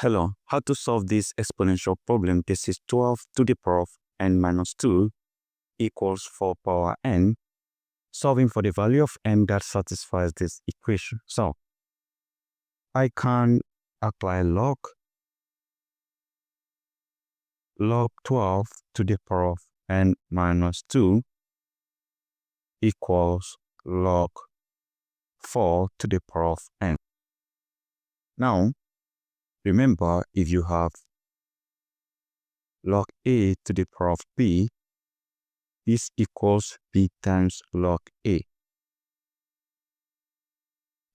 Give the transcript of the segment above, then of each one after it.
Hello, how to solve this exponential problem? This is 12 to the power of n minus 2 equals 4 power n. Solving for the value of n that satisfies this equation. So, I can apply log 12 to the power of n minus 2 equals log 4 to the power of n. Now, remember, if you have log a to the power of b, this equals b times log a.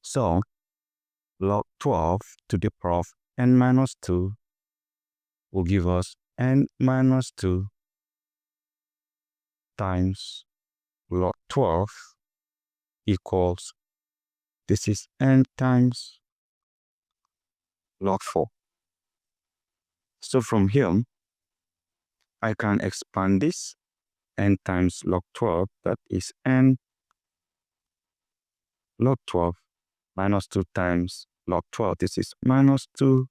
So, log 12 to the power of n minus 2 will give us n minus 2 times log 12 equals, this is n times log 4. So from here, I can expand this n times log 12, that is n log 12 minus 2 times log 12. This is minus 2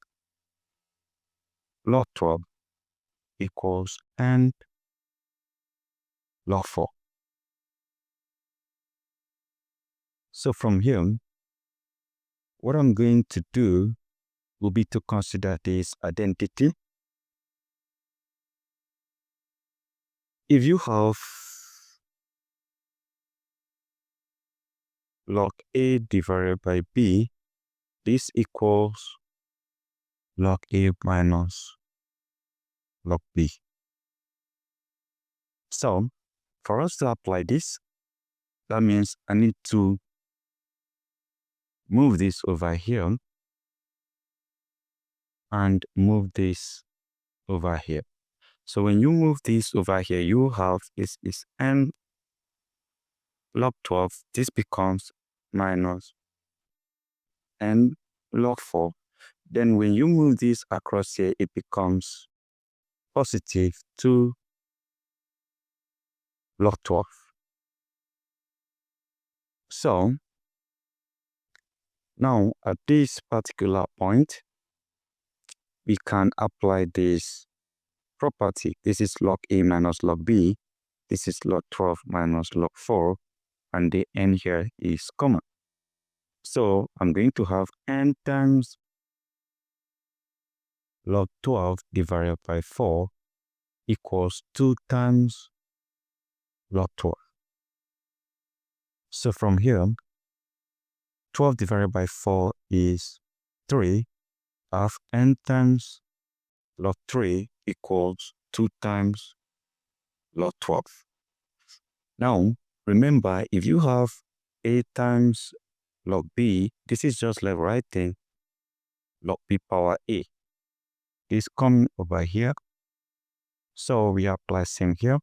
log 12 equals n log 4. So from here, what I'm going to do will be to consider this identity. If you have log a divided by b, this equals log a minus log b. So, for us to apply this, that means I need to move this over here and move this over here. So when you move this over here, you have this is n log 12. This becomes minus n log 4. Then when you move this across here, it becomes positive 2 log 12. So now at this particular point, we can apply this property. This is log a minus log b. This is log 12 minus log 4. And the n here is common. So I'm going to have n times log 12 divided by 4 equals 2 times log 12. So from here, 12 divided by 4 is 3. I have n times log 3 equals 2 times log 12. Now, remember, if you have a times log b, this is just like writing log b power a. This coming over here. So we apply same here.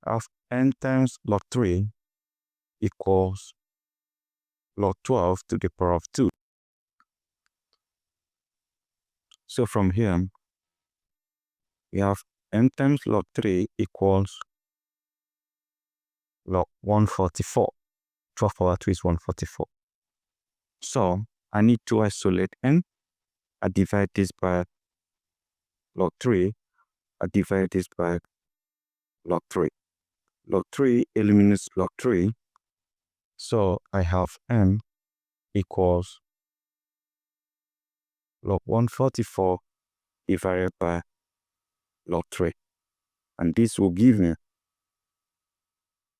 I have n times log 3 equals log 12 to the power of 2. So from here, we have n times log 3 equals log 144. 12 power 2 is 144. So I need to isolate n. I divide this by log 3. I divide this by log 3. Log 3 eliminates log 3. So I have n equals log 144 divided by log 3. And this will give me,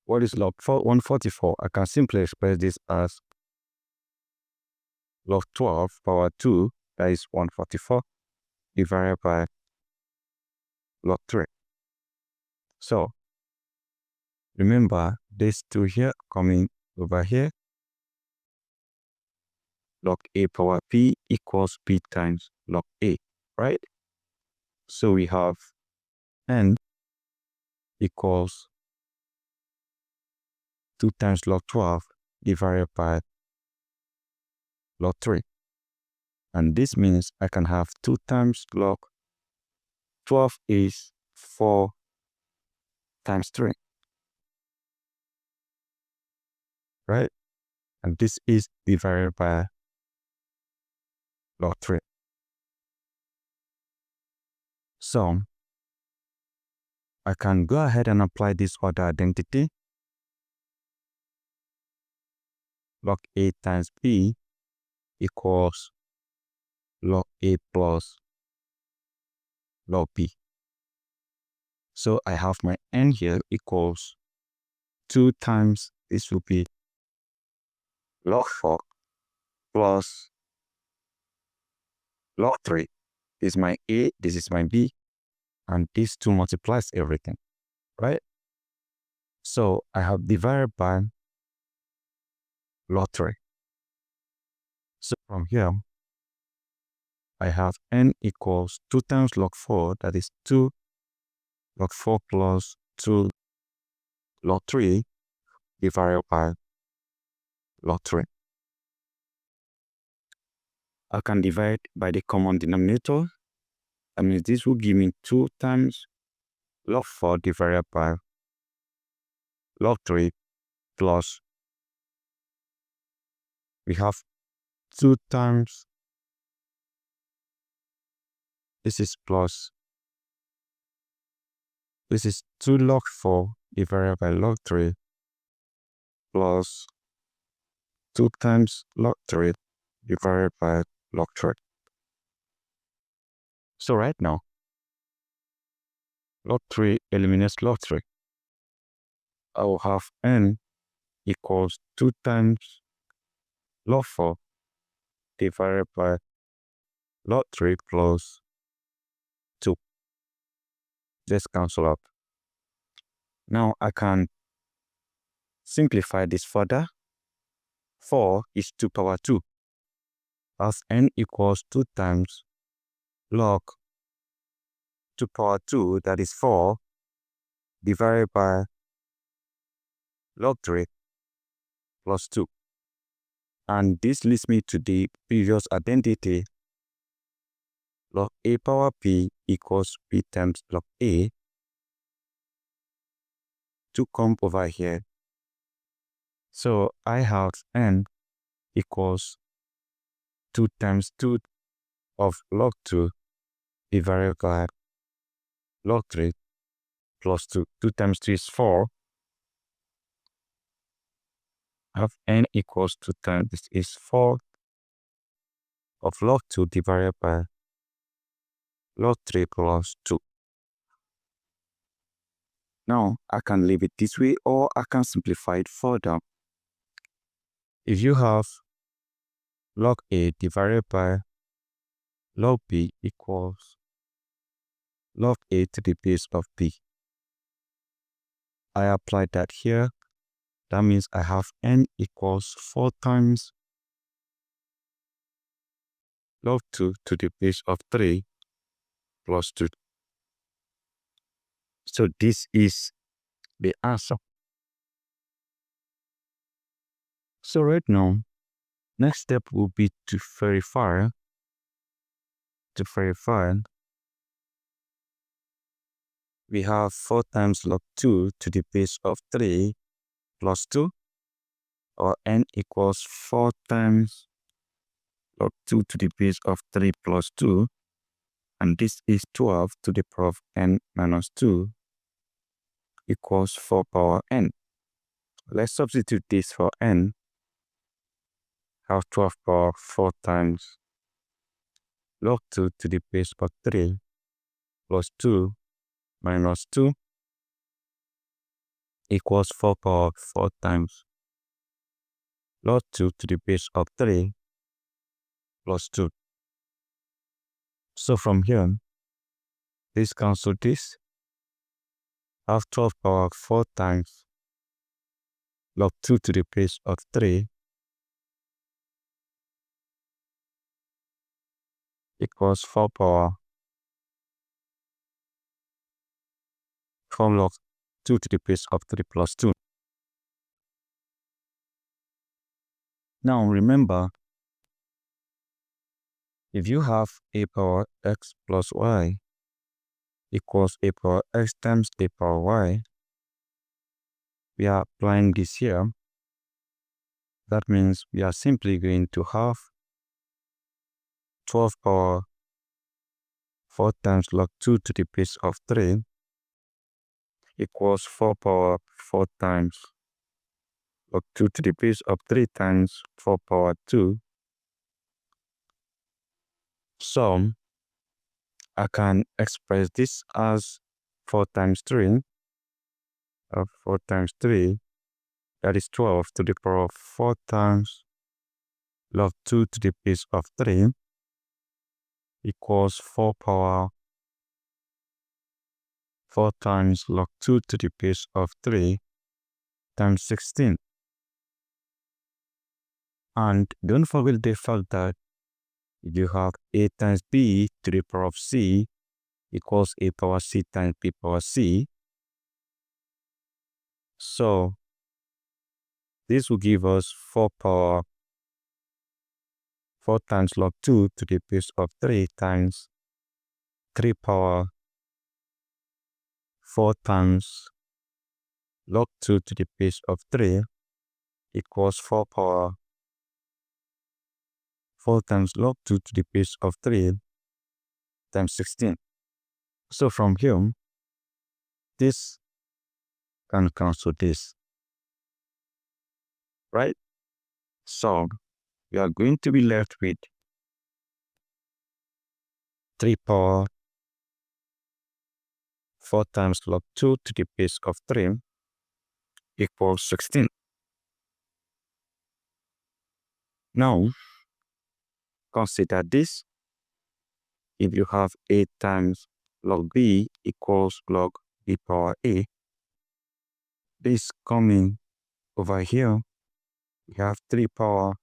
what is log 144? I can simply express this as log 12 power 2, that is 144, divided by log 3. So, remember, these two here coming over here, log a power p equals p times log a, right? So we have n equals 2 times log 12 divided by log 3. And this means I can have 2 times log 12 is 4 times 3, right? And this is divided by log 3. So I can go ahead and apply this order identity. Log A times B equals log A plus log B. So I have my n here equals 2 times, this will be log 4 plus log 3. This is my A, this is my B, and these two multiplies everything, right? So I have divided by log 3. So from here, I have n equals 2 times log 4, that is 2 log 4 plus 2 log 3 divided by log 3. I can divide by the common denominator. That means this will give me 2 times log 4 divided by log 3 plus, we have 2 times, this is plus, this is 2 log 4 divided by log 3 plus 2 times log 3 divided by log 3. So right now, log 3 eliminates log 3. I will have n equals 2 times log 4 divided by log 3 plus 2. Just cancel out. Now I can simplify this further. 4 is 2 power 2. As n equals 2 times log 2 power 2, that is 4, divided by log 3 plus 2. And this leads me to the previous identity. Log A power P equals P times log A. To come over here. So I have n equals 2 times 2 of log 2 divided by log 3 plus 2. 2 times 3 is 4. I have n equals 2 times, this is 4 of log 2 divided by log 3 plus 2. Now I can leave it this way, or I can simplify it further. If you have log A divided by log B equals log A to the base of B. I apply that here. That means I have n equals 4 times log 2 to the base of 3 plus 2. So this is the answer. So right now, next step will be to verify. We have 4 times log 2 to the base of 3 plus 2, or n equals 4 times log 2 to the base of 3 plus 2, and this is 12 to the power of n minus 2 equals 4 power n. Let's substitute this for n. Have 12 power 4 times log 2 to the base of 3 plus 2 minus 2 equals 4 power 4 times log 2 to the base of 3 plus 2. So from here, this cancel this. Have 12 power 4 times log 2 to the base of 3 equals 4 power 4 log 2 to the base of 3 plus 2. Now remember, if you have a power x plus y equals a power x times a power y, we are applying this here. That means we are simply going to have 12 power 4 times log 2 to the base of 3 equals 4 power 4 times log 2 to the base of 3 times 4 power 2. So I can express this as 4 times 3 of 4 times 3, that is 12 to the power of 4 times log 2 to the base of 3 equals 4 power 4 times log 2 to the base of 3 times 16. And don't forget the fact that you have a times b to the power of c equals a power c times b power c. So this will give us 4 power 4 times log 2 to the base of 3 times 3 power 4 times log 2 to the base of 3 equals 4 power 4 times log 2 to the base of 3 times 16. So from here, this can cancel this, right? So we are going to be left with 3 power 4 times log 2 to the base of 3 equals 16. Now, consider this. If you have a times log b equals log b power a, this coming over here, we have 3 power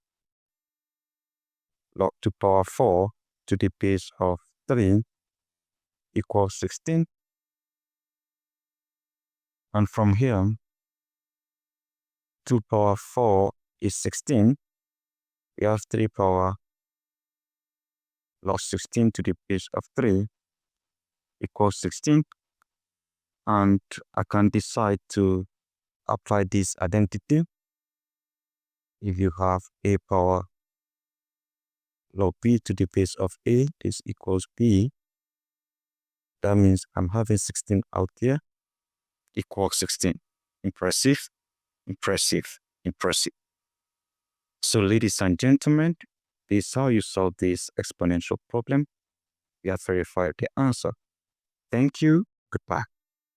log 2 power 4 to the base of 3 equals 16. And from here, 2 power 4 is 16. We have 3 power log 16 to the base of 3 equals 16. And I can decide to apply this identity. If you have a power log b to the base of a, this equals b. That means I'm having 16 out here equals 16. Impressive, impressive, impressive. So ladies and gentlemen, this is how you solve this exponential problem. We have verified the answer. Thank you. Goodbye.